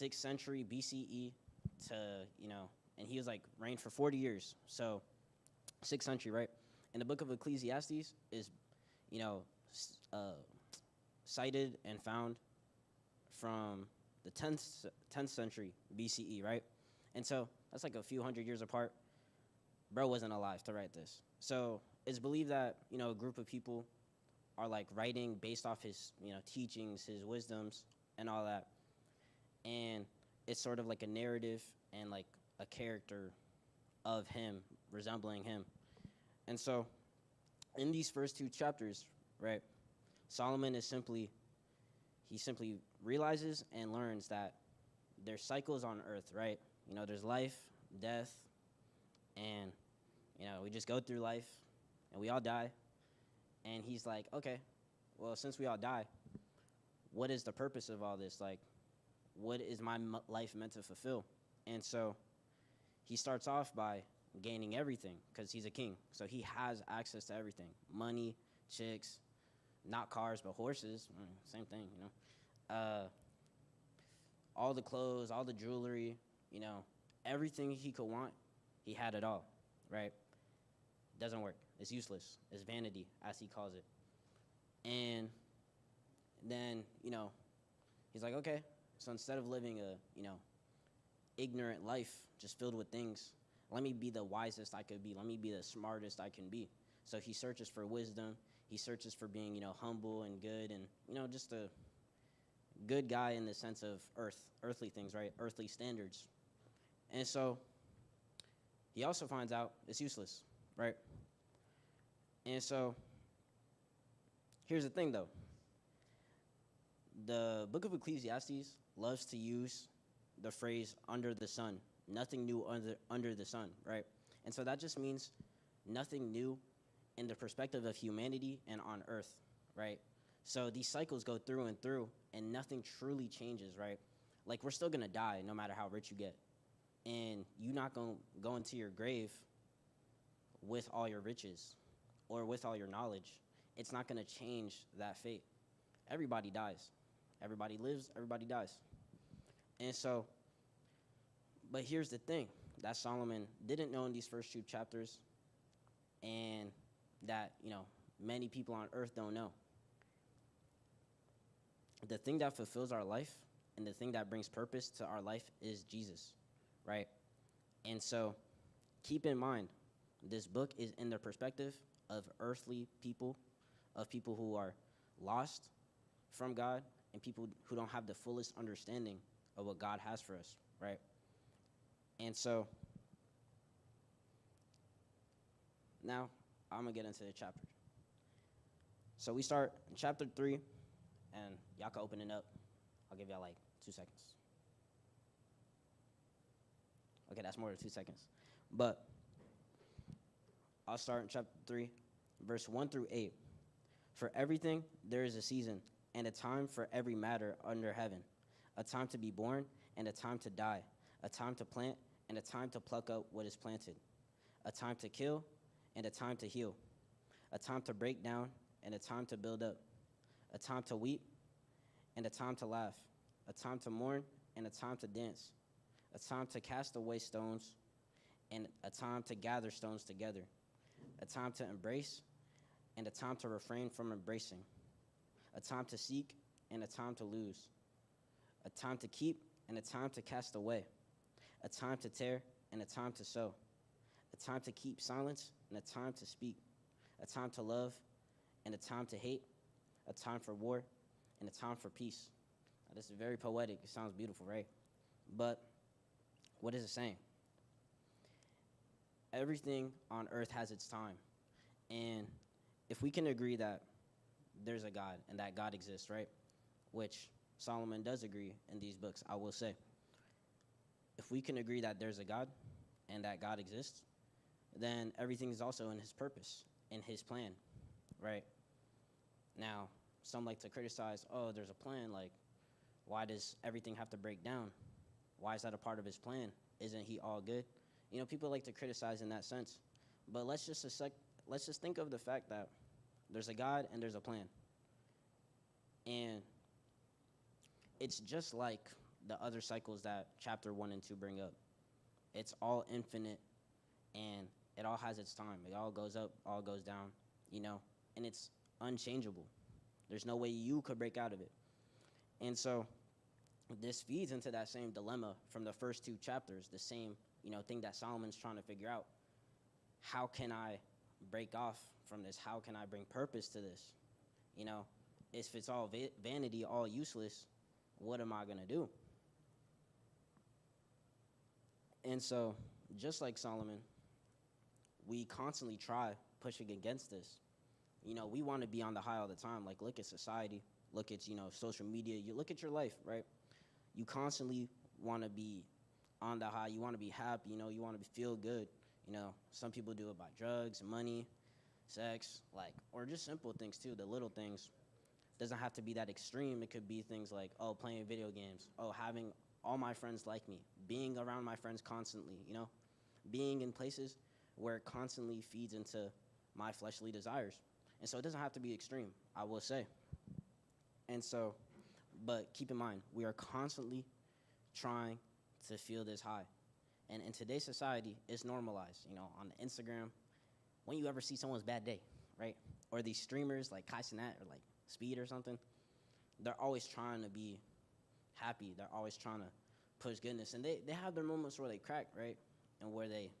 6th century BCE to, and he was like reigned for 40 years. So 6th century, right? And the book of Ecclesiastes is, you know, cited and found from the 10th century BCE, right? And so that's like a few hundred years apart. Bro wasn't alive to write this. So it's believed that, a group of people are like writing based off his, teachings, his wisdoms, and all that. And it's sort of like a narrative and like a character of him, resembling him. And so in these first 2 chapters, right, Solomon he simply realizes and learns that there's cycles on earth, right? There's life, death, and, we just go through life, and we all die. And he's like, okay, well, since we all die, what is the purpose of all this? Like, what is my life meant to fulfill? And so he starts off by gaining everything because he's a king. So he has access to everything. Money, chicks, not cars, but horses. Same thing, all the clothes, all the jewelry, everything he could want, he had it all, right? Doesn't work. It's useless. It's vanity, as he calls it. And then, he's like, okay, so instead of living a, ignorant life just filled with things, let me be the wisest I could be. Let me be the smartest I can be. So he searches for wisdom. He searches for being, humble and good and, just a good guy in the sense of earthly things, right? Earthly standards. And so he also finds out it's useless, right? And so here's the thing, though. The book of Ecclesiastes loves to use the phrase under the sun. Nothing new under the sun, right? And so that just means nothing new in the perspective of humanity and on earth, right? So these cycles go through and through, and nothing truly changes, right? Like, we're still going to die no matter how rich you get. And you're not going to go into your grave with all your riches or with all your knowledge. It's not going to change that fate. Everybody dies. Everybody lives, everybody dies. And so, but here's the thing that Solomon didn't know in these first 2 chapters, and that, many people on earth don't know. The thing that fulfills our life and the thing that brings purpose to our life is Jesus, right? And so keep in mind, this book is in the perspective of earthly people, of people who are lost from God, and people who don't have the fullest understanding of what God has for us, right? And so now I'm going to get into the chapter. So we start in chapter 3, and y'all can open it up. I'll give y'all like 2 seconds. Okay, that's more than 2 seconds. But I'll start in chapter 3, verse 1 through 8. For everything there is a season and a time for every matter under heaven, a time to be born and a time to die, a time to plant and a time to pluck up what is planted, a time to kill and a time to heal, a time to break down and a time to build up, a time to weep and a time to laugh, a time to mourn and a time to dance, a time to cast away stones and a time to gather stones together, a time to embrace and a time to refrain from embracing, a time to seek and a time to lose, a time to keep and a time to cast away, a time to tear and a time to sow, a time to keep silence and a time to speak, a time to love and a time to hate, a time for war and a time for peace. Now, this is very poetic. It sounds beautiful, right? But what is it saying? Everything on earth has its time. And if we can agree that there's a God and that God exists, right? Which Solomon does agree in these books, I will say. If we can agree that there's a God and that God exists, then everything is also in his purpose, in his plan, right? Now, some like to criticize, oh, there's a plan, like, why does everything have to break down? Why is that a part of his plan? Isn't he all good? People like to criticize in that sense. But let's just think of the fact that there's a God and there's a plan. And it's just like the other cycles that chapter 1 and 2 bring up. It's all infinite, and it all has its time. It all goes up, all goes down, and it's unchangeable. There's no way you could break out of it. And so this feeds into that same dilemma from the first 2 chapters, the same, thing that Solomon's trying to figure out. How can I break off from this? How can I bring purpose to this? If it's all vanity, all useless, what am I going to do? And so, just like Solomon, we constantly try pushing against this. We want to be on the high all the time. Like, look at society, look at, social media, you look at your life, right? You constantly want to be on the high. You want to be happy, you want to feel good. Some people do it by drugs, money, sex, or just simple things too, the little things. Doesn't have to be that extreme. It could be things like, playing video games, having all my friends like me, being around my friends constantly, being in places where it constantly feeds into my fleshly desires. And so it doesn't have to be extreme, I will say. And so, but keep in mind, we are constantly trying to feel this high. And in today's society, it's normalized, on Instagram. When you ever see someone's bad day, right? Or these streamers like Kai Cenat or like Speed or something, they're always trying to be happy. They're always trying to push goodness. And they have their moments where they crack, right? And where they,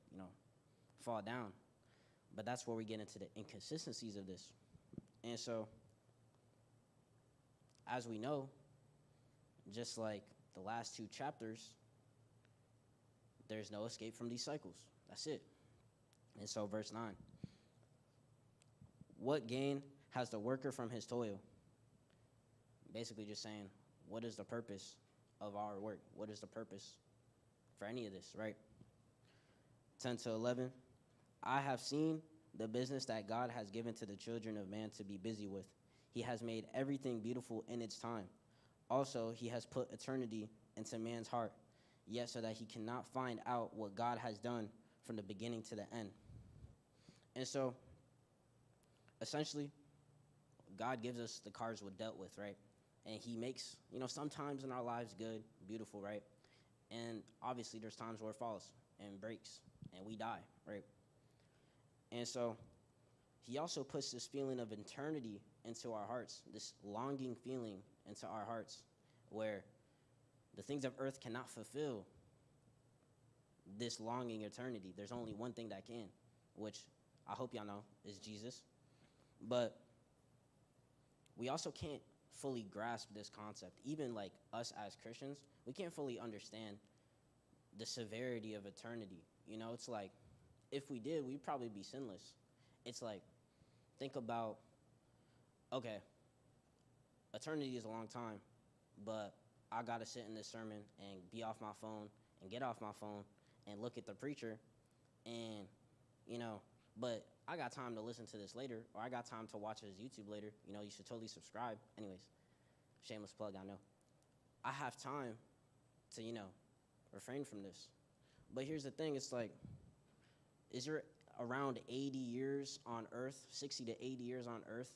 fall down. But that's where we get into the inconsistencies of this. And so, as we know, just like the last 2 chapters, there's no escape from these cycles. That's it. And so, verse 9. What gain has the worker from his toil? Basically just saying, what is the purpose of our work? What is the purpose for any of this, right? 10 to 11. I have seen the business that God has given to the children of man to be busy with. He has made everything beautiful in its time. Also, he has put eternity into man's heart, yet so that he cannot find out what God has done from the beginning to the end. And so, essentially, God gives us the cards we're dealt with, right? And he makes, sometimes in our lives good, beautiful, right? And obviously there's times where it falls and breaks and we die, right? And so he also puts this feeling of eternity into our hearts, this longing feeling into our hearts, where the things of earth cannot fulfill this longing eternity. There's only one thing that can, which I hope y'all know is Jesus. But we also can't fully grasp this concept. Even like us as Christians, we can't fully understand the severity of eternity. It's like, if we did, we'd probably be sinless. It's like, think about, okay, eternity is a long time, but I got to sit in this sermon and be off my phone and get off my phone and look at the preacher and, but I got time to listen to this later, or I got time to watch his YouTube later. You should totally subscribe. Anyways, shameless plug, I know. I have time to, refrain from this. But here's the thing, it's like, is there around 80 years on earth, 60 to 80 years on earth?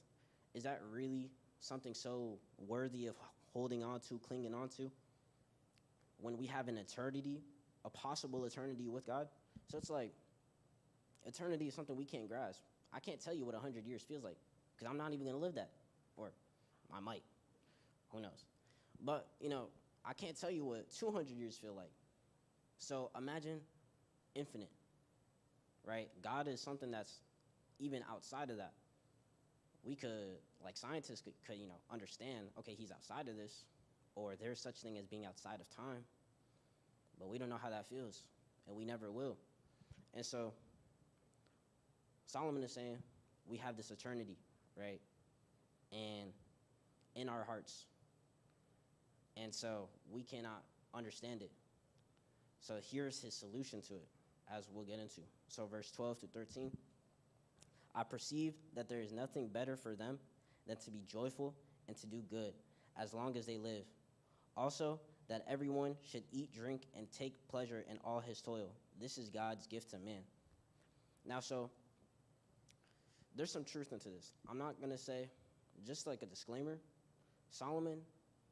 Is that really something so worthy of holding on to, clinging on to, when we have an eternity, a possible eternity with God? So it's like, eternity is something we can't grasp. I can't tell you what 100 years feels like, because I'm not even going to live that. Or I might. Who knows? But, I can't tell you what 200 years feel like. So imagine infinite, right? God is something that's even outside of that. We could, like scientists could understand, okay, he's outside of this, or there's such thing as being outside of time, but we don't know how that feels, and we never will. And so Solomon is saying we have this eternity, right? And in our hearts. And so we cannot understand it. So here's his solution to it, as we'll get into. So verse 12 to 13. I perceive that there is nothing better for them than to be joyful and to do good, as long as they live. Also, that everyone should eat, drink, and take pleasure in all his toil. This is God's gift to man. Now, so there's some truth into this. I'm not going to say, just like a disclaimer, Solomon,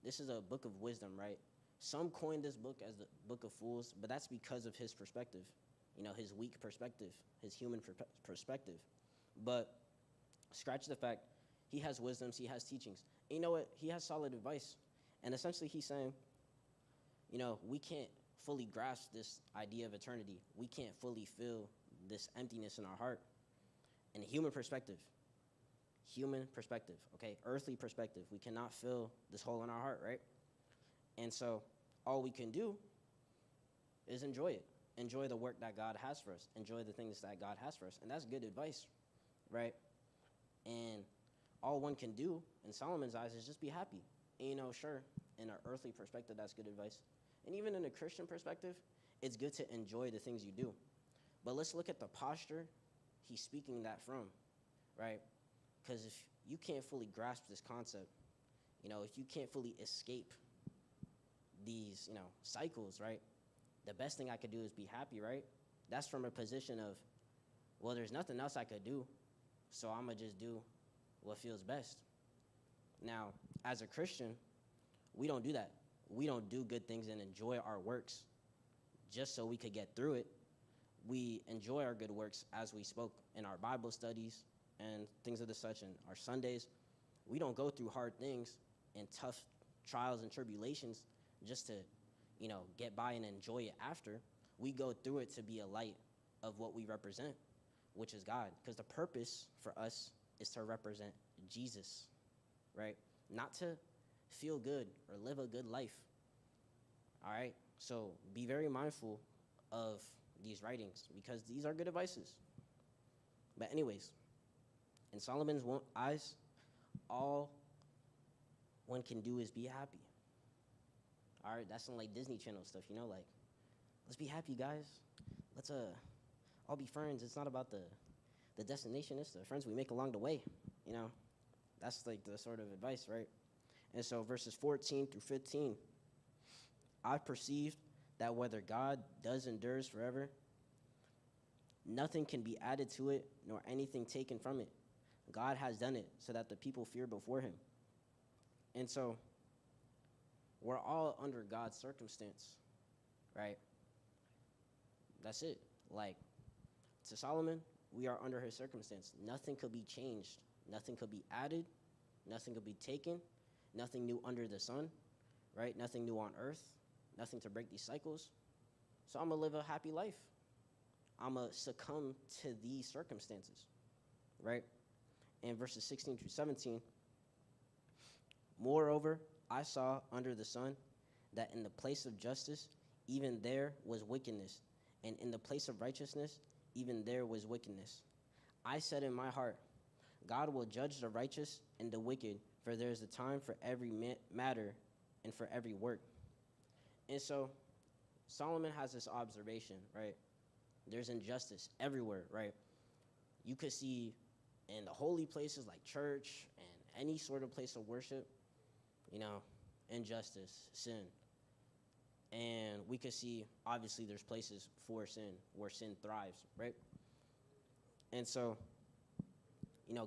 this is a book of wisdom, right? Some coined this book as the Book of Fools, but that's because of his perspective, his weak perspective, his human perspective. But scratch the fact, he has wisdoms, he has teachings. And you know what? He has solid advice. And essentially, he's saying, we can't fully grasp this idea of eternity. We can't fully feel this emptiness in our heart. In a human perspective, okay? Earthly perspective, we cannot fill this hole in our heart, right? And so all we can do is enjoy it. Enjoy the work that God has for us. Enjoy the things that God has for us. And that's good advice, right? And all one can do in Solomon's eyes is just be happy. And, sure, in an earthly perspective, that's good advice. And even in a Christian perspective, it's good to enjoy the things you do. But let's look at the posture he's speaking that from, right? Because if you can't fully grasp this concept, if you can't fully escape these, cycles, right? The best thing I could do is be happy, right? That's from a position of, well, there's nothing else I could do, so I'm going to just do what feels best. Now, as a Christian, we don't do that. We don't do good things and enjoy our works just so we could get through it. We enjoy our good works as we spoke in our Bible studies and things of the such in our Sundays. We don't go through hard things and tough trials and tribulations just to, get by and enjoy it after. We go through it to be a light of what we represent, which is God. Because the purpose for us is to represent Jesus, right? Not to feel good or live a good life, all right? So be very mindful of these writings because these are good advices. But anyways, in Solomon's eyes, all one can do is be happy. All right, that's some like Disney Channel stuff, like, let's be happy, guys. Let's all be friends. It's not about the destination, it's the friends we make along the way, That's like the sort of advice, right? And so verses 14 through 15, I perceived that whether God does endures forever, nothing can be added to it, nor anything taken from it. God has done it so that the people fear before him. And so we're all under God's circumstance, right? That's it. Like, to Solomon, we are under his circumstance. Nothing could be changed. Nothing could be added. Nothing could be taken. Nothing new under the sun, right? Nothing new on earth. Nothing to break these cycles. So I'm going to live a happy life. I'm going to succumb to these circumstances, right? In verses 16 through 17, moreover, I saw under the sun that in the place of justice, even there was wickedness, and in the place of righteousness, even there was wickedness. I said in my heart, God will judge the righteous and the wicked, for there is a time for every matter and for every work. And so Solomon has this observation, right? There's injustice everywhere, right? You could see in the holy places like church and any sort of place of worship, injustice, sin. And we could see, obviously, there's places for sin where sin thrives, right? And so,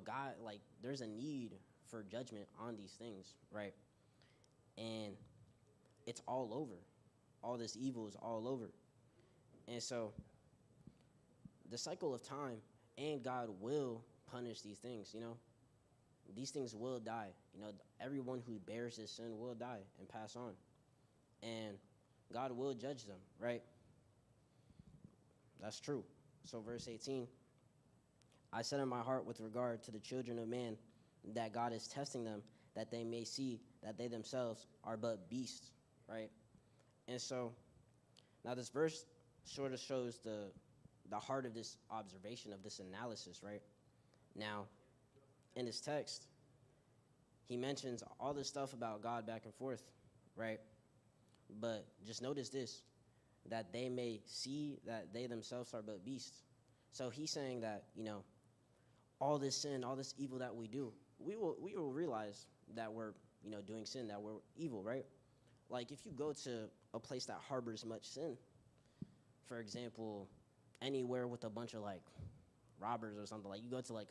God, there's a need for judgment on these things, right? And it's all over. All this evil is all over. And so the cycle of time and God will punish these things, These things will die. Everyone who bears this sin will die and pass on. And God will judge them, right? That's true. So verse 18, I said in my heart with regard to the children of man that God is testing them, that they may see that they themselves are but beasts, right? And so now this verse sort of shows the heart of this observation, of this analysis, right? Now, in this text, he mentions all this stuff about God back and forth, right? But just notice this, that they may see that they themselves are but beasts. So he's saying that, all this sin, all this evil that we do, we will realize that we're, doing sin, that we're evil, right? Like if you go to a place that harbors much sin, for example, anywhere with a bunch of robbers or something, you go to a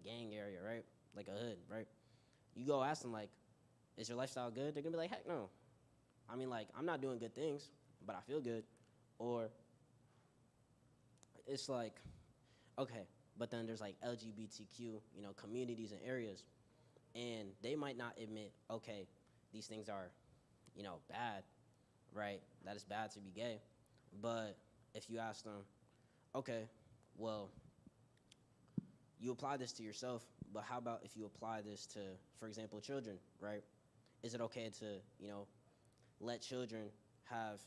gang area, right? Like a hood, right? You go ask them is your lifestyle good? They're gonna be like, heck no. I mean, like, I'm not doing good things, but I feel good. Or it's like, okay, but then there's like LGBTQ, communities and areas, and they might not admit, okay, these things are, bad, right? That it's bad to be gay. But if you ask them, okay, well, you apply this to yourself, but how about if you apply this to, for example, children, right? Is it okay to, let children have,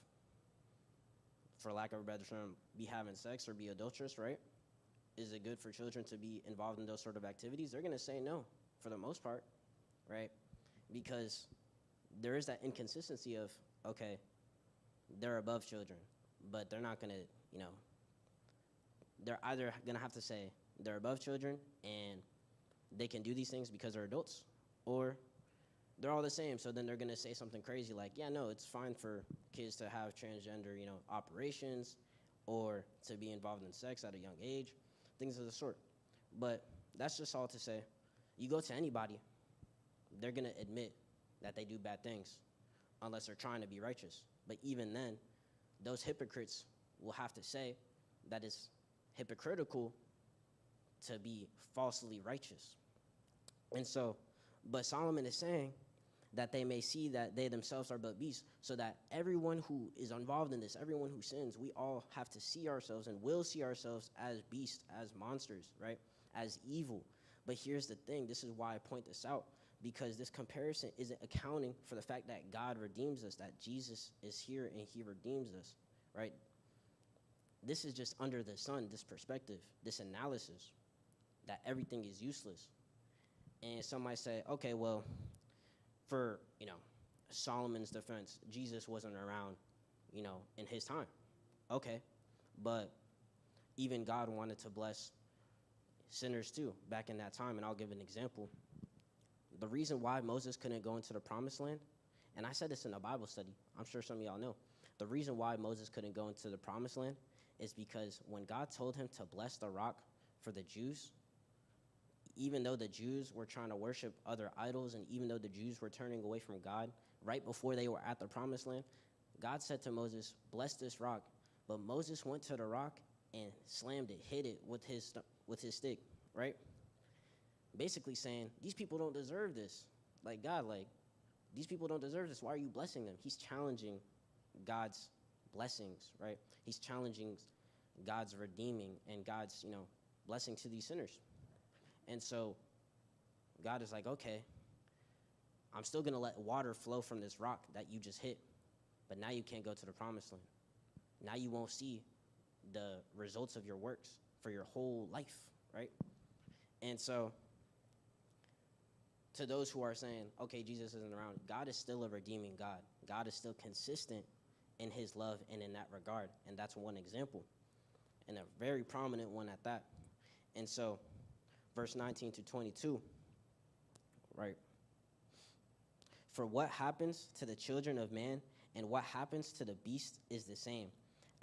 for lack of a better term, be having sex or be adulterous, right? Is it good for children to be involved in those sort of activities? They're going to say no for the most part, right? Because there is that inconsistency of, okay, they're above children, but they're not going to, they're either going to have to say they're above children and they can do these things because they're adults, or they're all the same. So then they're going to say something crazy like, yeah, no, it's fine for kids to have transgender, operations or to be involved in sex at a young age, things of the sort. But that's just all to say, you go to anybody, they're going to admit that they do bad things unless they're trying to be righteous. But even then, those hypocrites will have to say that it's hypocritical to be falsely righteous. And so, but Solomon is saying that they may see that they themselves are but beasts, so that everyone who is involved in this, everyone who sins, we all have to see ourselves and will see ourselves as beasts, as monsters, right? As evil. But here's the thing, this is why I point this out, because this comparison isn't accounting for the fact that God redeems us, that Jesus is here and he redeems us, right? This is just under the sun, this perspective, this analysis, that everything is useless. And some might say, okay, well, for, Solomon's defense, Jesus wasn't around, in his time. Okay, but even God wanted to bless sinners too back in that time, and I'll give an example. The reason why Moses couldn't go into the promised land, and I said this in a Bible study, I'm sure some of y'all know, the reason why Moses couldn't go into the promised land is because when God told him to bless the rock for the Jews, even though the Jews were trying to worship other idols, and even though the Jews were turning away from God right before they were at the promised land, God said to Moses, bless this rock. But Moses went to the rock and slammed it, hit it with his stick, right? Basically saying, these people don't deserve this. Like, God, these people don't deserve this. Why are you blessing them? He's challenging God's blessings, right? He's challenging God's redeeming and God's, blessing to these sinners. And so God is like, okay, I'm still going to let water flow from this rock that you just hit, but now you can't go to the promised land. Now you won't see the results of your works for your whole life, right? And so to those who are saying, okay, Jesus isn't around, God is still a redeeming God. God is still consistent in his love and in that regard. And that's one example, and a very prominent one at that. And so verse 19 to 22, right? For what happens to the children of man and what happens to the beast is the same.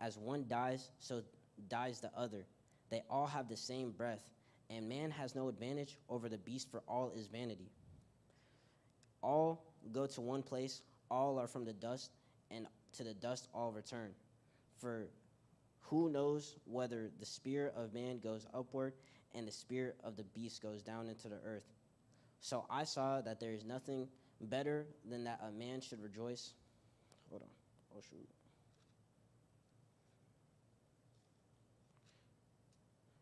As one dies, so dies the other. They all have the same breath, and man has no advantage over the beast, for all is vanity. All go to one place, all are from the dust, and to the dust all return. For who knows whether the spirit of man goes upward and the spirit of the beast goes down into the earth? So I saw that there is nothing better than that a man should rejoice. Hold on. Oh, shoot.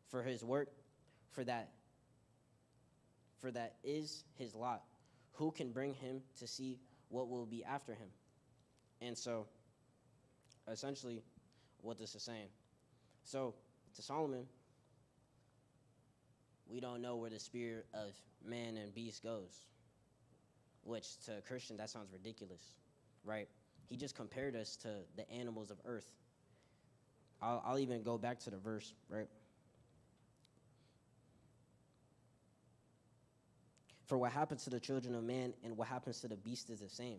For his work, for that is his lot. Who can bring him to see what will be after him? And so, essentially, what this is saying. So, to Solomon, we don't know where the spirit of man and beast goes, which to a Christian, that sounds ridiculous, right? He just compared us to the animals of earth. I'll even go back to the verse, right? For what happens to the children of man and what happens to the beast is the same.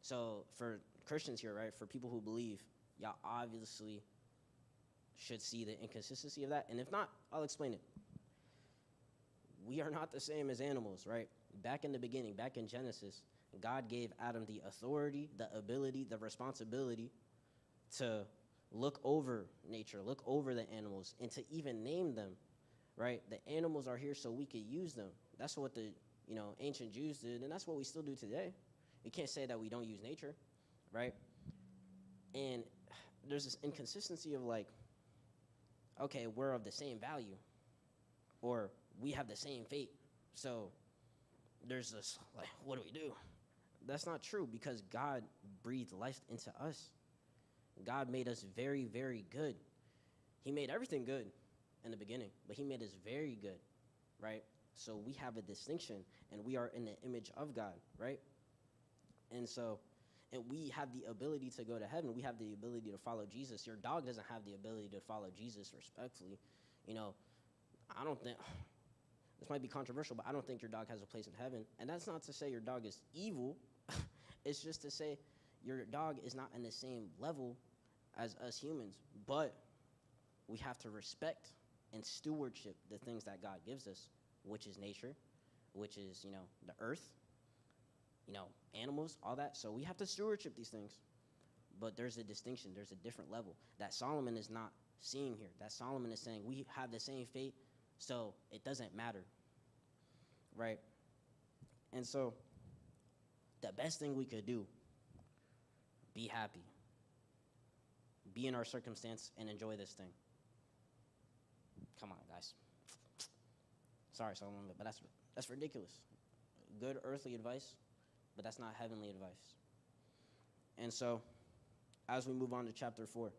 So for Christians here, right, for people who believe, y'all obviously should see the inconsistency of that. And if not, I'll explain it. We are not the same as animals, right? Back in the beginning, back in Genesis, God gave Adam the authority, the ability, the responsibility to look over nature, look over the animals, and to even name them, right? The animals are here so we could use them. That's what the ancient Jews did, and that's what we still do today. You can't say that we don't use nature, right? And there's this inconsistency of like, okay, we're of the same value, or we have the same fate. So there's this like, what do we do? That's not true, because God breathed life into us. God made us very, very good. He made everything good in the beginning, but he made us very good, right? So we have a distinction, and we are in the image of God, right? And we have the ability to go to heaven. We have the ability to follow Jesus. Your dog doesn't have the ability to follow Jesus respectfully. I don't think, this might be controversial, but I don't think your dog has a place in heaven. And that's not to say your dog is evil. It's just to say your dog is not in the same level as us humans. But we have to respect and stewardship the things that God gives us, which is nature, which is, the earth, animals, all that. So we have to stewardship these things. But there's a distinction. There's a different level that Solomon is not seeing here. That Solomon is saying we have the same fate, so it doesn't matter, right? And so the best thing we could do, be happy. Be in our circumstance and enjoy this thing. Come on, guys. Sorry, Solomon, but that's ridiculous. Good earthly advice, but that's not heavenly advice. And so, as we move on to chapter 4,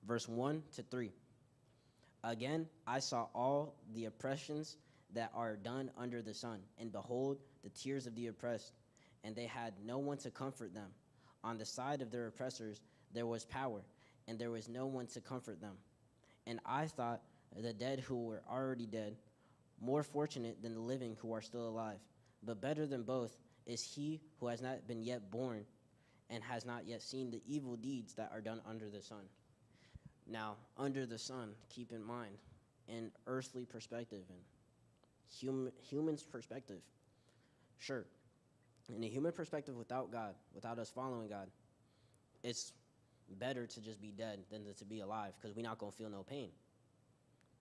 verse 1 to 3. Again, I saw all the oppressions that are done under the sun, and behold, the tears of the oppressed, and they had no one to comfort them. On the side of their oppressors there was power, and there was no one to comfort them. And I thought the dead who were already dead more fortunate than the living who are still alive. But better than both is he who has not been yet born and has not yet seen the evil deeds that are done under the sun. Now, under the sun, keep in mind, in earthly perspective and human's perspective, sure, in a human perspective without God, without us following God, it's better to just be dead than to be alive, because we're not going to feel no pain.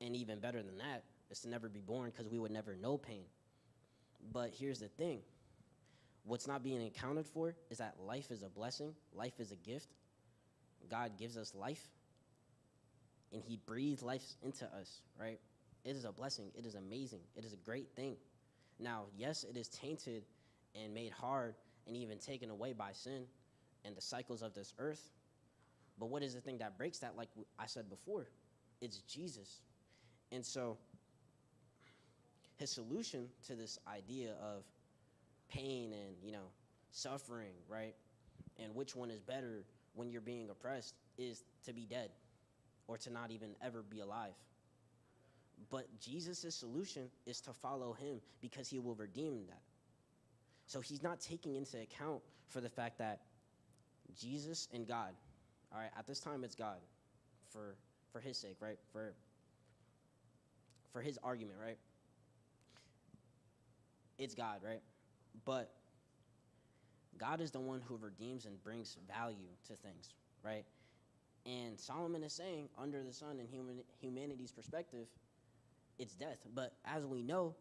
And even better than that is to never be born, because we would never know pain. But here's the thing. What's not being accounted for is that life is a blessing. Life is a gift. God gives us life, and he breathed life into us, right? It is a blessing. It is amazing. It is a great thing. Now, yes, it is tainted and made hard and even taken away by sin and the cycles of this earth. But what is the thing that breaks that? Like I said before, it's Jesus. And so his solution to this idea of pain and, suffering, right, and which one is better when you're being oppressed, is to be dead or to not even ever be alive. But Jesus' solution is to follow him, because he will redeem that. So he's not taking into account for the fact that Jesus and God, all right, at this time it's God for his sake, right, for his argument, right? It's God, right? But God is the one who redeems and brings value to things, right? And Solomon is saying, under the sun, in humanity's perspective, it's death. But as we know,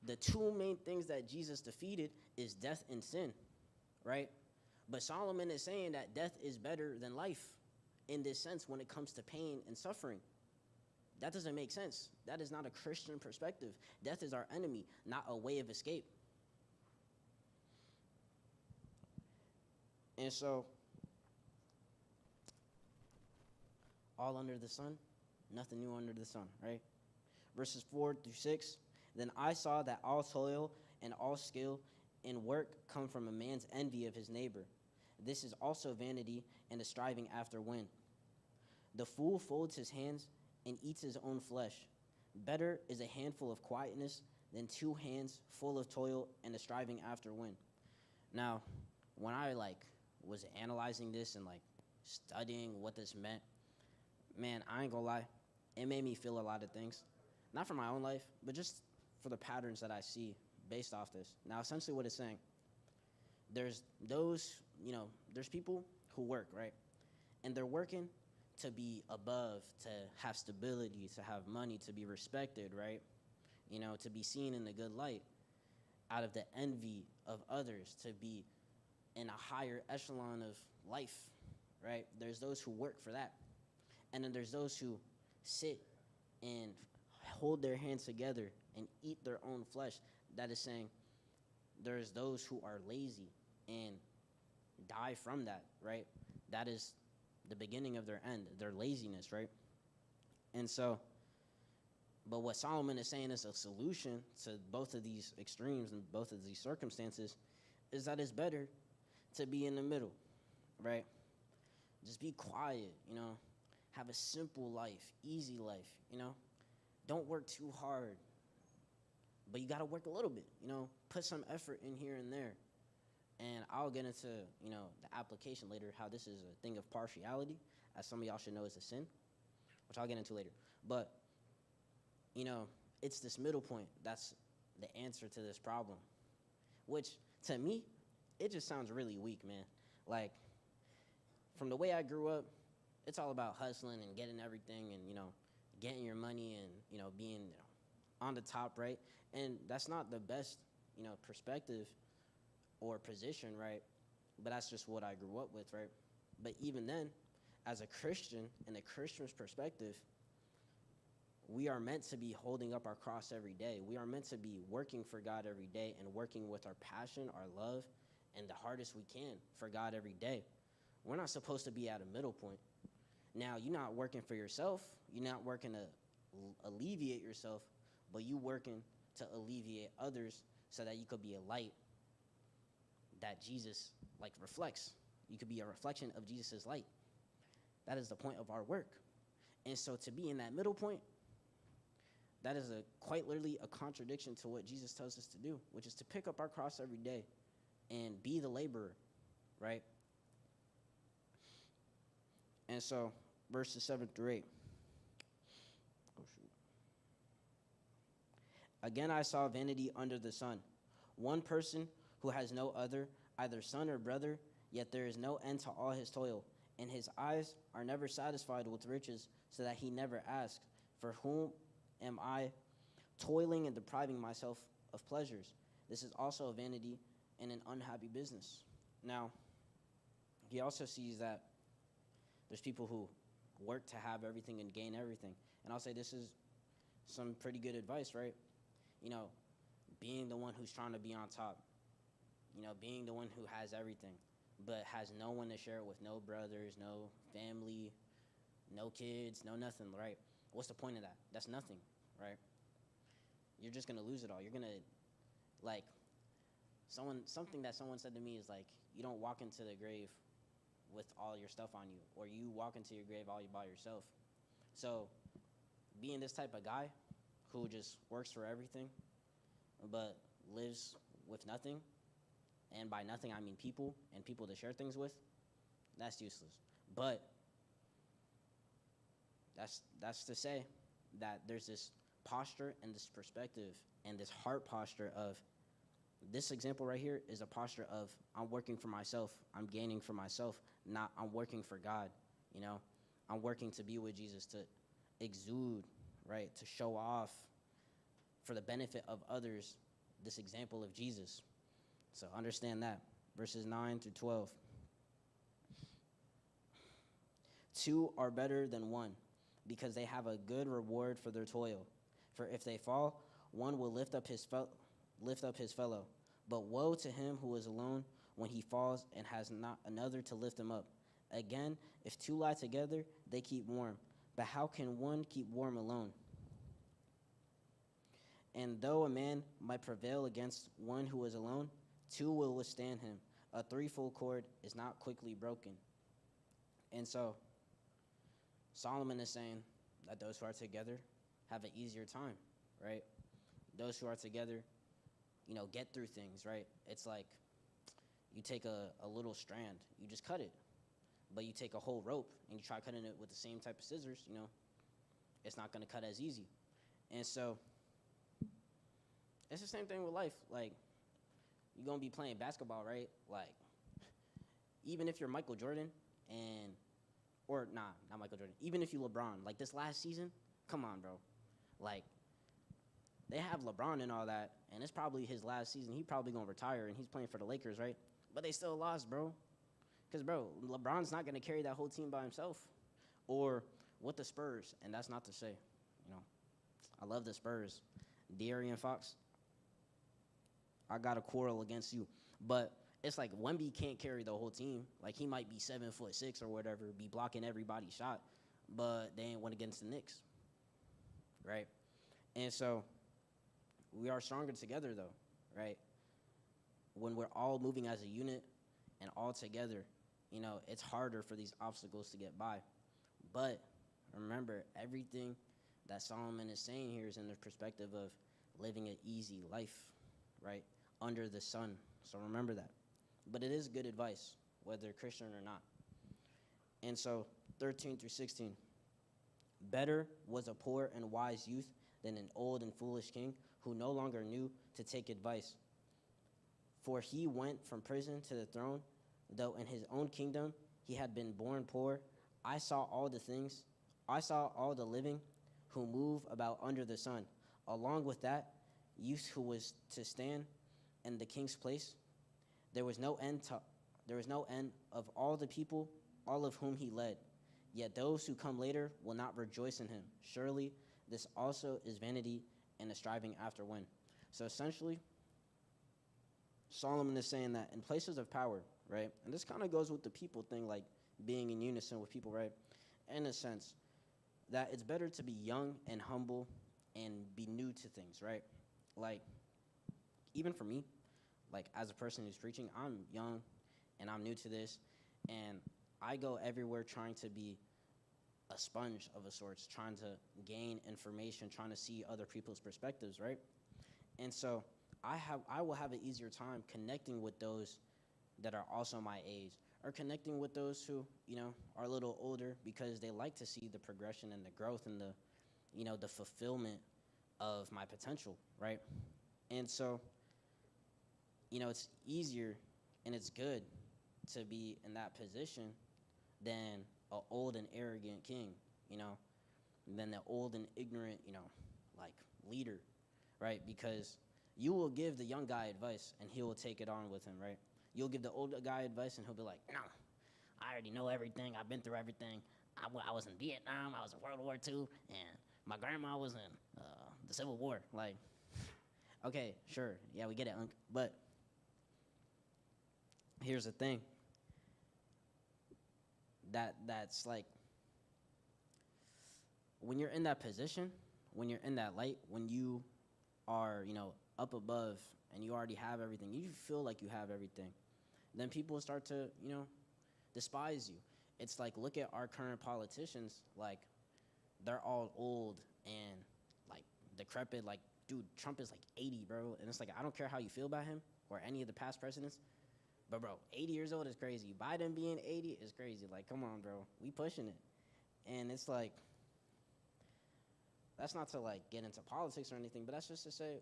the two main things that Jesus defeated is death and sin, right? But Solomon is saying that death is better than life in this sense when it comes to pain and suffering. That doesn't make sense. That is not a Christian perspective. Death is our enemy, not a way of escape. And so, all under the sun, nothing new under the sun, right? Verses 4 through 6, then I saw that all toil and all skill in work come from a man's envy of his neighbor. This is also vanity and a striving after wind. The fool folds his hands and eats his own flesh. Better is a handful of quietness than 2 hands full of toil and a striving after wind. Now, when I was analyzing this and studying what this meant, man, I ain't gonna lie, it made me feel a lot of things. Not for my own life, but just for the patterns that I see based off this. Now, essentially, what it's saying, there's those, there's people who work, right? And they're working to be above, to have stability, to have money, to be respected, right? To be seen in a good light, out of the envy of others, to be in a higher echelon of life, right? There's those who work for that. And then there's those who sit and hold their hands together and eat their own flesh. That is saying there's those who are lazy and die from that, right? That is the beginning of their end, their laziness, right? And so, but what Solomon is saying is a solution to both of these extremes and both of these circumstances is that it's better to be in the middle, right? Just be quiet, have a simple life, easy life, Don't work too hard, but you got to work a little bit, Put some effort in here and there. And I'll get into, the application later, how this is a thing of partiality, as some of y'all should know is a sin, which I'll get into later. But, it's this middle point that's the answer to this problem, which, to me, it just sounds really weak, man. Like, from the way I grew up, it's all about hustling and getting everything and, getting your money and, being on the top, right? And that's not the best, perspective or position, right? But that's just what I grew up with, right? But even then, as a Christian, in a Christian's perspective, we are meant to be holding up our cross every day. We are meant to be working for God every day and working with our passion, our love, and the hardest we can for God every day. We're not supposed to be at a middle point. Now, you're not working for yourself. You're not working to alleviate yourself, but you working to alleviate others so that you could be a light that Jesus reflects. You could be a reflection of Jesus' light. That is the point of our work. And so to be in that middle point, that is quite literally a contradiction to what Jesus tells us to do, which is to pick up our cross every day and be the laborer, right? And so verses 7 through 8. Oh, shoot. Again, I saw vanity under the sun. One person who has no other, either son or brother, yet there is no end to all his toil, and his eyes are never satisfied with riches, so that he never asks, for whom am I toiling and depriving myself of pleasures? This is also a vanity and an unhappy business. Now, he also sees that there's people who work to have everything and gain everything. And I'll say this is some pretty good advice, right? Being the one who's trying to be on top, being the one who has everything, but has no one to share it with, no brothers, no family, no kids, no nothing, right? What's the point of that? That's nothing, right? You're just going to lose it all. You're going to, something that someone said to me is you don't walk into the grave with all your stuff on you, or you walk into your grave all by yourself. So being this type of guy who just works for everything but lives with nothing, and by nothing I mean people and people to share things with, that's useless. But that's to say that there's this posture and this perspective and this heart posture of this example right here is a posture of I'm working for myself, I'm gaining for myself, not I'm working for God, I'm working to be with Jesus, to exude, right, to show off for the benefit of others this example of Jesus. So understand that. Verses 9 through 12. 2 are better than 1, because they have a good reward for their toil. For if they fall, one will lift up his fellow. But woe to him who is alone when he falls and has not another to lift him up. Again, if 2 lie together, they keep warm. But how can one keep warm alone? And though a man might prevail against one who is alone, 2 will withstand him. A threefold cord is not quickly broken. And so Solomon is saying that those who are together have an easier time, right? Those who are together, get through things, right? It's like you take a little strand, you just cut it. But you take a whole rope and you try cutting it with the same type of scissors, it's not going to cut as easy. And so it's the same thing with life. Like, you're gonna be playing basketball, right? Like, even if you're Michael Jordan and or nah, not Michael Jordan. Even if you LeBron, like this last season, come on, bro. Like, they have LeBron and all that, and it's probably his last season. He probably gonna retire, and he's playing for the Lakers, right? But they still lost, bro. Cause bro, LeBron's not gonna carry that whole team by himself, or with the Spurs. And that's not to say, you know, I love the Spurs. De'Aaron Fox, I got a quarrel against you, but it's like Wemby can't carry the whole team. Like he might be 7'6" or whatever, be blocking everybody's shot, but they ain't won against the Knicks, right? And so we are stronger together, though, right? When we're all moving as a unit and all together, you know, it's harder for these obstacles to get by. But remember, everything that Solomon is saying here is in the perspective of living an easy life, right? Under the sun. So remember that. But it is good advice, whether Christian or not. And so 13 through 16. Better was a poor and wise youth than an old and foolish king who no longer knew to take advice. For he went from prison to the throne, though in his own kingdom he had been born poor. I saw all the living who move about under the sun. Along with that youth who was to stand in the king's place. There was no end of all the people, all of whom he led. Yet those who come later will not rejoice in him. Surely this also is vanity and a striving after wind. So essentially, Solomon is saying that in places of power, right? And this kind of goes with the people thing, like being in unison with people, right? In a sense, that it's better to be young and humble and be new to things, right? Like, even for me, like as a person who's preaching, I'm young and I'm new to this, and I go everywhere trying to be a sponge of a sorts, trying to gain information, trying to see other people's perspectives, right? And so I will have an easier time connecting with those that are also my age, or connecting with those who, you know, are a little older, because they like to see the progression and the growth and the, you know, the fulfillment of my potential, right? And so, you know, it's easier and it's good to be in that position than an old and arrogant king, you know, than the old and ignorant, you know, like leader, right? Because you will give the young guy advice and he will take it on with him, right? You'll give the old guy advice and he'll be like, no, I already know everything. I've been through everything. I was in Vietnam. I was in World War II. And my grandma was in the Civil War. Like, okay, sure. Yeah, we get it, Unc. But here's the thing. That's like, when you're in that position, when you're in that light, when you are, you know, up above and you already have everything, you feel like you have everything, then people start to, you know, despise you. It's like, look at our current politicians. Like, they're all old and like decrepit. Like, dude, Trump is like 80, bro. And it's like, I don't care how you feel about him or any of the past presidents, but bro, 80 years old is crazy. Biden being 80 is crazy. Like, come on, bro, we pushing it. And it's like, that's not to like get into politics or anything, but that's just to say,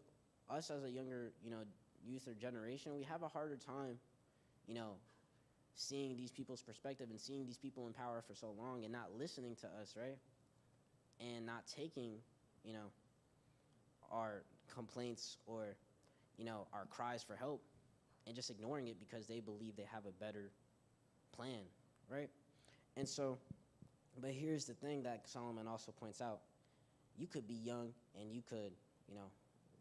us as a younger, you know, youth or generation, we have a harder time, you know, seeing these people's perspective and seeing these people in power for so long and not listening to us, right? And not taking, you know, our complaints or, you know, our cries for help and just ignoring it because they believe they have a better plan, right? And so, but here's the thing that Solomon also points out. You could be young and you could, you know,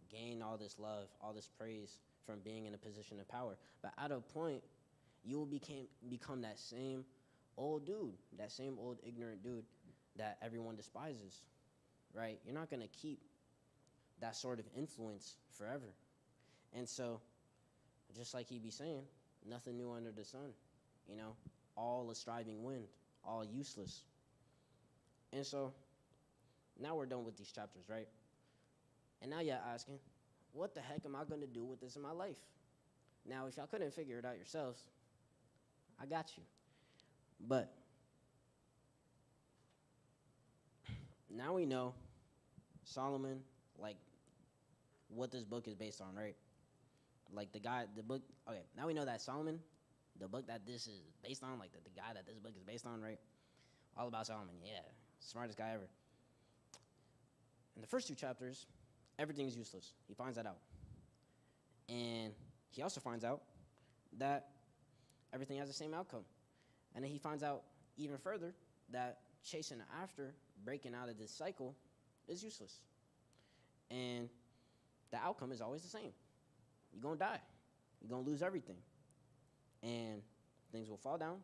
gain all this love, all this praise from being in a position of power. But at a point, you will become that same old dude, that same old ignorant dude that everyone despises, right? You're not going to keep that sort of influence forever. And so, just like he be saying, nothing new under the sun, you know, all a striving wind, all useless. And so, now we're done with these chapters, right? And now you're asking, what the heck am I going to do with this in my life? Now, if y'all couldn't figure it out yourselves, I got you. But now we know Solomon, like, what this book is based on, right? Like the book. Okay, now we know that Solomon, the book that this is based on, like the guy that this book is based on, right? All about Solomon. Yeah, smartest guy ever. In the first two chapters, everything's useless. He finds that out, and he also finds out that everything has the same outcome, and then he finds out even further that chasing after breaking out of this cycle is useless, and the outcome is always the same. You're gonna die. You're gonna lose everything, and things will fall down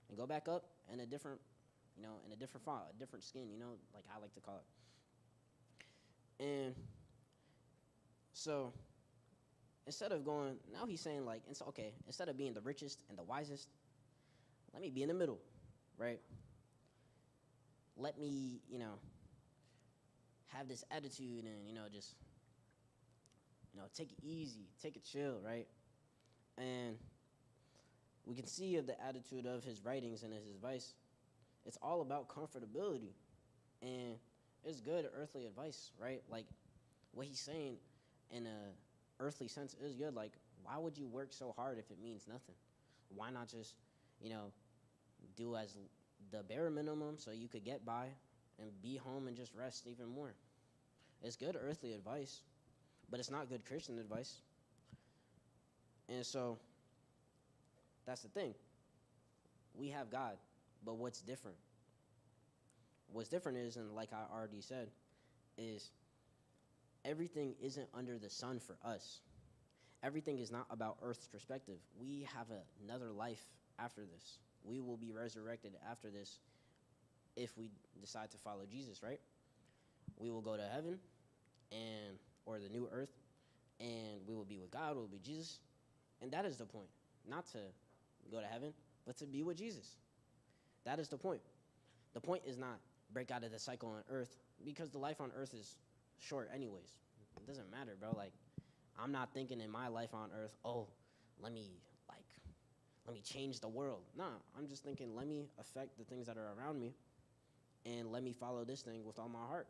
and go back up in a different, in a different font, a different skin. Like I like to call it. And so instead of going, now he's saying like, it's okay. Instead of being the richest and the wisest, let me be in the middle, right? Let me, have this attitude and just take it easy, take it chill, right? And we can see of the attitude of his writings and his advice, it's all about comfortability. And it's good earthly advice, right? Like what he's saying in a earthly sense is good. Like, why would you work so hard if it means nothing? Why not just, do as the bare minimum so you could get by and be home and just rest even more? It's good earthly advice, but it's not good Christian advice. And so that's the thing. We have God, but what's different? What's different is, and like I already said, is everything isn't under the sun for us. Everything is not about Earth's perspective. We have another life after this. We will be resurrected after this if we decide to follow Jesus, right? We will go to heaven or the new earth, and we will be with God, we'll be Jesus. And that is the point. Not to go to heaven, but to be with Jesus. That is the point. The point is not break out of the cycle on earth, because the life on earth is short anyways. It doesn't matter, bro. Like, I'm not thinking in my life on earth, oh, let me change the world. Nah, I'm just thinking, let me affect the things that are around me, and let me follow this thing with all my heart.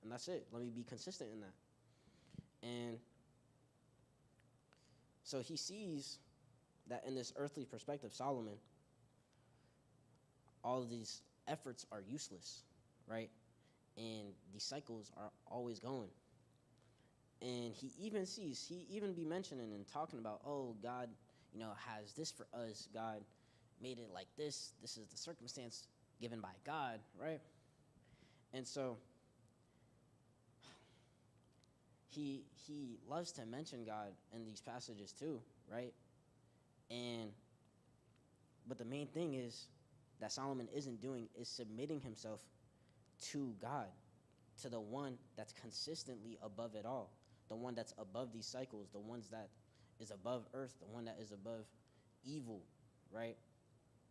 And that's it. Let me be consistent in that. And so he sees that in this earthly perspective, Solomon, all of these efforts are useless, right? And these cycles are always going. And he even be mentioning and talking about, oh, God, has this for us. God made it like this. This is the circumstance given by God, right? And so he loves to mention God in these passages too, right? But the main thing is that Solomon isn't doing is submitting himself to God, to the one that's consistently above it all, the one that's above these cycles, the ones that is above earth, the one that is above evil, right?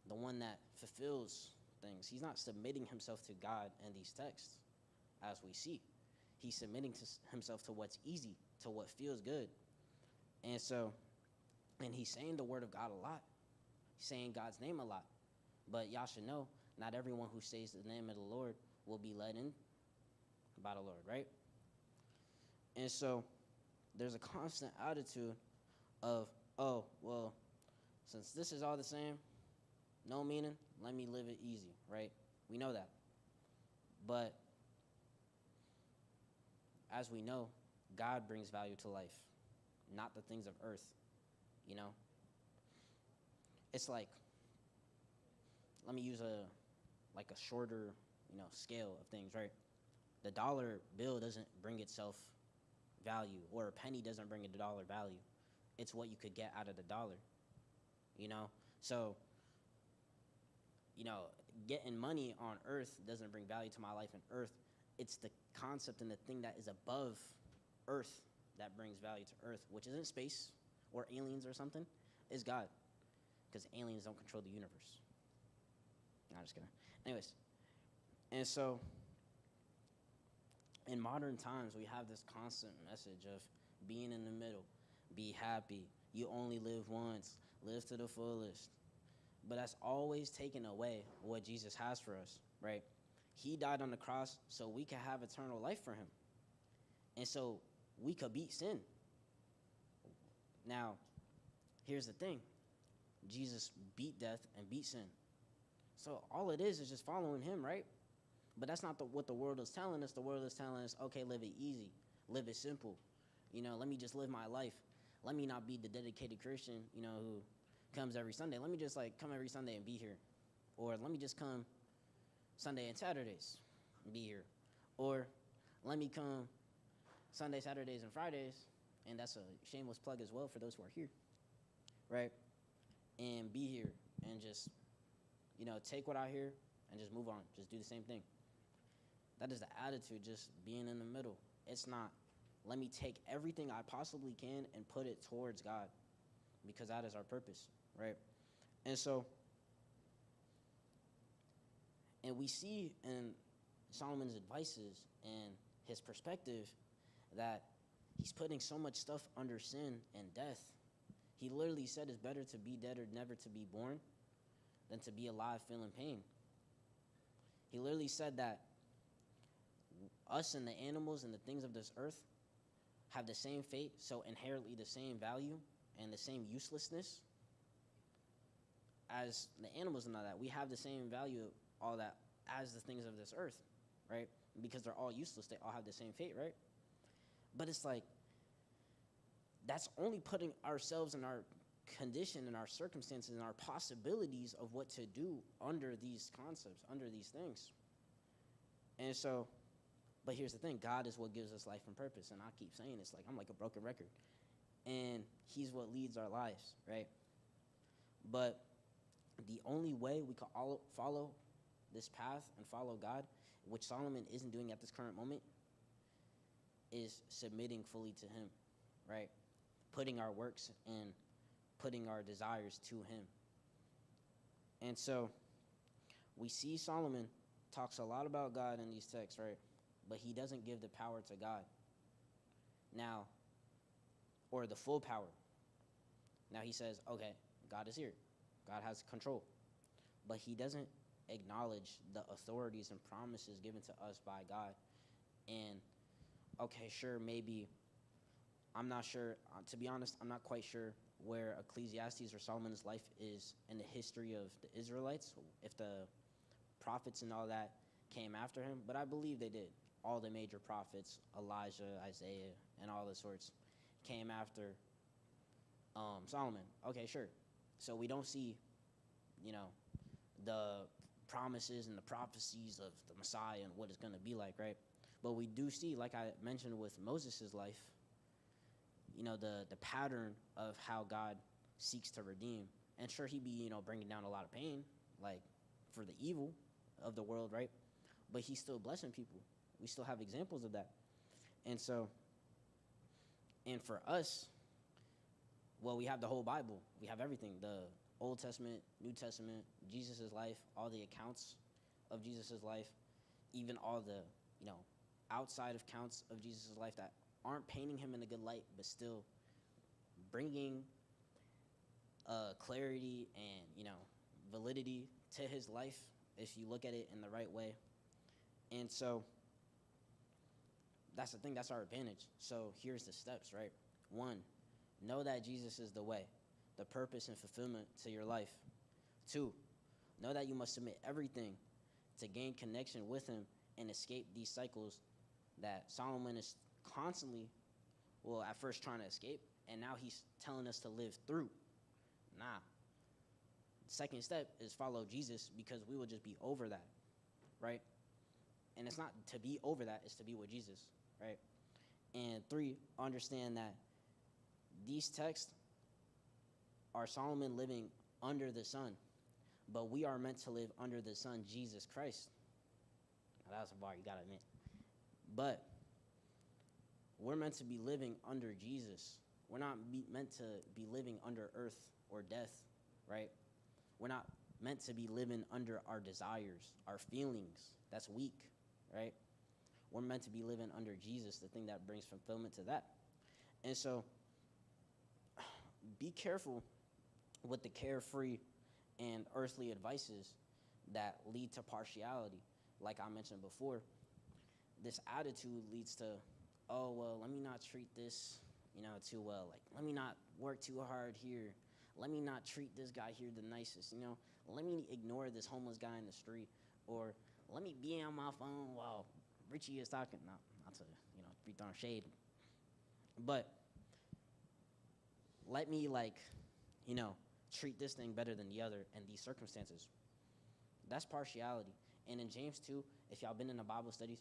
The one that fulfills things. He's not submitting himself to God in these texts, as we see. He's submitting himself to what's easy, to what feels good. And he's saying the word of God a lot. He's saying God's name a lot. But y'all should know, not everyone who says the name of the Lord will be led in by the Lord, right? And so there's a constant attitude of, oh, well, since this is all the same, no meaning, let me live it easy, right? We know that. But as we know, God brings value to life, not the things of earth, It's like, let me use a shorter, scale of things, right? The dollar bill doesn't bring itself value, or a penny doesn't bring a dollar value. It's what you could get out of the dollar, So, getting money on earth doesn't bring value to my life on earth. It's the concept and the thing that is above earth that brings value to earth, which isn't space or aliens or something, is God. Because aliens don't control the universe. No, I'm just kidding. Anyways, and so in modern times, we have this constant message of being in the middle, be happy, you only live once, live to the fullest. But that's always taken away what Jesus has for us, right? He died on the cross so we can have eternal life for him. And so we could beat sin. Now, here's the thing. Jesus beat death and beat sin. So all it is just following him, right? But that's not what the world is telling us. The world is telling us, okay, live it easy, live it simple. Let me just live my life. Let me not be the dedicated Christian, who comes every Sunday. Let me just come every Sunday and be here. Or let me just come Sunday and Saturdays and be here. Or let me come Sunday, Saturdays, and Fridays, and that's a shameless plug as well for those who are here, right? And be here and just, take what I hear and just move on. Just do the same thing. That is the attitude, just being in the middle. It's not, let me take everything I possibly can and put it towards God, because that is our purpose, right? And so, and we see in Solomon's advices and his perspective that he's putting so much stuff under sin and death. He literally said it's better to be dead or never to be born than to be alive feeling pain. He literally said that us and the animals and the things of this earth have the same fate, so inherently the same value and the same uselessness as the animals and all that. We have the same value, all that, as the things of this earth, right? Because they're all useless. They all have the same fate, right? But it's like, that's only putting ourselves in our condition and our circumstances and our possibilities of what to do under these concepts, under these things. And so, but here's the thing, God is what gives us life and purpose. And I keep saying this, I'm like a broken record. And he's what leads our lives, right? But the only way we can all follow this path and follow God, which Solomon isn't doing at this current moment, is submitting fully to him, right? Putting our works and putting our desires to him. And so we see Solomon talks a lot about God in these texts, right? But he doesn't give the power to God. Now, or the full power. Now he says, okay, God is here. God has control. But he doesn't acknowledge the authorities and promises given to us by God. And, okay, sure, maybe, I'm not sure. To be honest, I'm not quite sure where Ecclesiastes or Solomon's life is in the history of the Israelites, if the prophets and all that came after him. But I believe they did. All the major prophets, Elijah, Isaiah, and all the sorts, came after Solomon. Okay, sure. So we don't see, the promises and the prophecies of the Messiah and what it's going to be like, right? But we do see, like I mentioned with Moses' life, the pattern of how God seeks to redeem. And sure, he be, bringing down a lot of pain, like for the evil of the world, right? But he's still blessing people. We still have examples of that. And so, and for us, well, we have the whole Bible. We have everything, the Old Testament, New Testament, Jesus' life, all the accounts of Jesus' life, even all the, outside of counts of Jesus' life that aren't painting him in a good light, but still bringing clarity and, validity to his life if you look at it in the right way. And so that's the thing, that's our advantage. So here's the steps, right? 1, know that Jesus is the way, the purpose and fulfillment to your life. 2, know that you must submit everything to gain connection with him and escape these cycles that Solomon is constantly, at first trying to escape, and now he's telling us to live through. Nah. Second step is follow Jesus, because we will just be over that, right? And it's not to be over that, it's to be with Jesus, right? And 3, understand that these texts are Solomon living under the sun, but we are meant to live under the Son, Jesus Christ. Now, that's a bar, you gotta admit. But we're meant to be living under Jesus. We're not meant to be living under earth or death, right? We're not meant to be living under our desires, our feelings. That's weak, right? We're meant to be living under Jesus, the thing that brings fulfillment to that. And so be careful with the carefree and earthly advices that lead to partiality. Like I mentioned before, this attitude leads to, oh, well, let me not treat this, too well. Like, let me not work too hard here. Let me not treat this guy here the nicest, Let me ignore this homeless guy in the street. Or let me be on my phone while Richie is talking. Not to, be throwing shade. But let me, treat this thing better than the other in these circumstances. That's partiality. And in James 2, if y'all been in the Bible studies,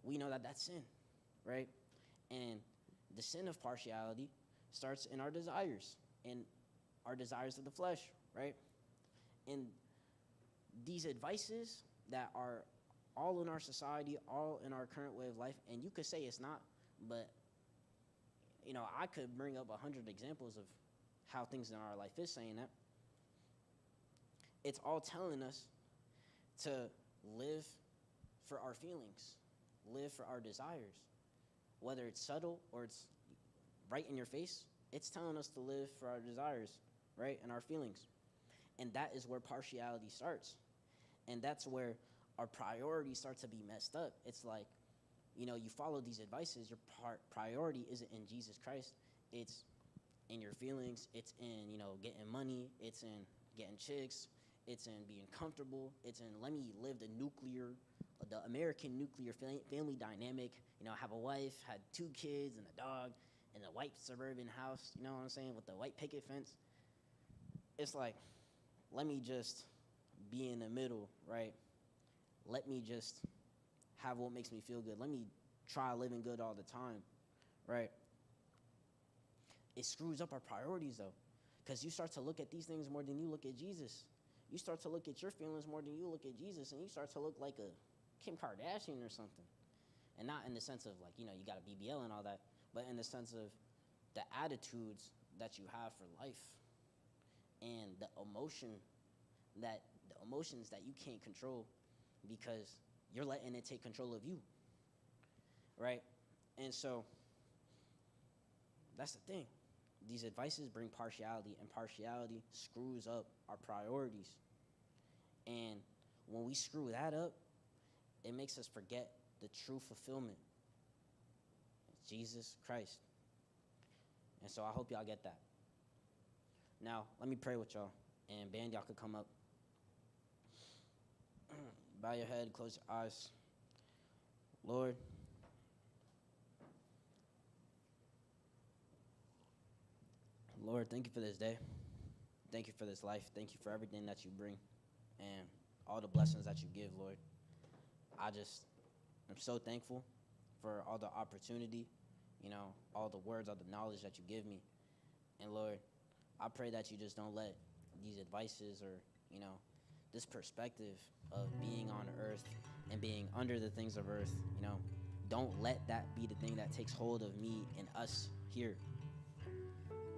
we know that that's sin, right? And the sin of partiality starts in our desires and our desires of the flesh, right? And these advices that are all in our society, all in our current way of life, and you could say it's not, but, I could bring up 100 examples of how things in our life is saying that. It's all telling us to live for our feelings, live for our desires. Whether it's subtle or it's right in your face, it's telling us to live for our desires, right, and our feelings. And that is where partiality starts. And that's where our priorities start to be messed up. It's like, you follow these advices, your priority isn't in Jesus Christ. It's in your feelings. It's in, getting money. It's in getting chicks. It's in being comfortable. It's in let me live the American nuclear family dynamic. Have a wife, had 2 kids and a dog in a white suburban house, you know what I'm saying, with the white picket fence. It's like, let me just be in the middle, right? Let me just have what makes me feel good. Let me try living good all the time, right? It screws up our priorities, though, because you start to look at these things more than you look at Jesus. You start to look at your feelings more than you look at Jesus, and you start to look like a Kim Kardashian or something. And not in the sense of, like, you got a BBL and all that, but in the sense of the attitudes that you have for life and the emotions that you can't control because you're letting it take control of you, right? And so that's the thing. These advices bring partiality, and partiality screws up our priorities. And when we screw that up, it makes us forget the true fulfillment. It's Jesus Christ. And so I hope y'all get that. Now, let me pray with y'all. And band, y'all could come up. Bow your head, close your eyes. Lord, thank you for this day. Thank you for this life. Thank you for everything that you bring and all the blessings that you give, Lord. I'm so thankful for all the opportunity, all the words, all the knowledge that you give me. And Lord, I pray that you just don't let these advices or, this perspective of being on earth and being under the things of earth, don't let that be the thing that takes hold of me and us here.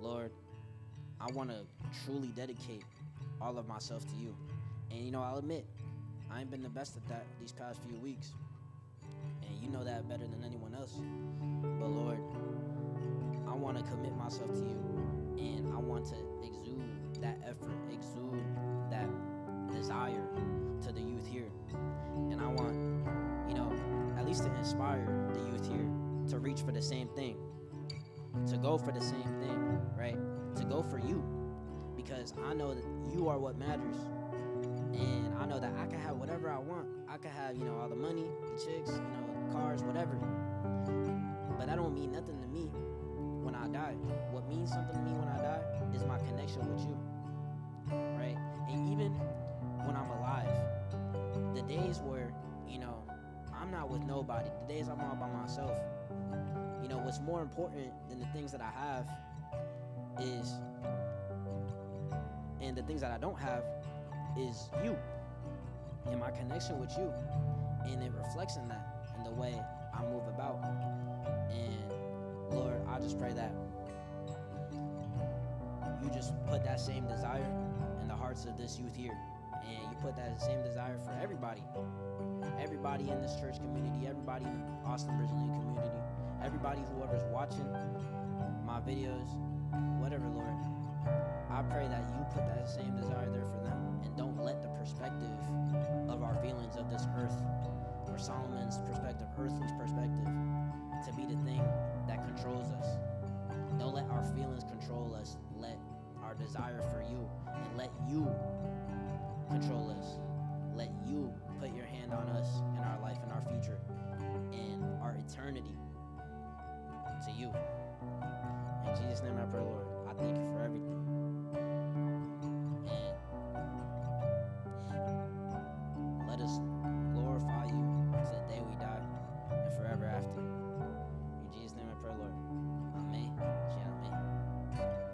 Lord, I want to truly dedicate all of myself to you. And, I'll admit, I ain't been the best at that these past few weeks. And you know that better than anyone else. But, Lord, I want to commit myself to you. And I want to exude that effort, exude that desire to the youth here. And I want, at least to inspire the youth here to reach for the same thing. To go for the same thing, right? To go for you. Because I know that you are what matters. And I know that I can have whatever I want. I can have, all the money, the chicks, cars, whatever. But that don't mean nothing to me when I die. What means something to me when I die is my connection with you, right? And even when I'm alive, the days where, I'm not with nobody, the days I'm all by myself, what's more important than the things that I have is, and the things that I don't have is you and my connection with you. And it reflects in that, in the way I move about. And Lord, I just pray that you just put that same desire in the hearts of this youth here. And you put that same desire for everybody. Everybody in this church community, everybody in the Austin Bridgeland community, everybody whoever's watching my videos, whatever, Lord. I pray that you put that same desire there for them, and don't let the perspective of our feelings of this earth, or Solomon's perspective, earthly perspective, to to be the thing that controls us. Don't let our feelings control us. Let our desire for you, and let you control us. Let you put your hand on us and our life and our future and our eternity to you. In Jesus' name I pray, Lord. I thank you for everything.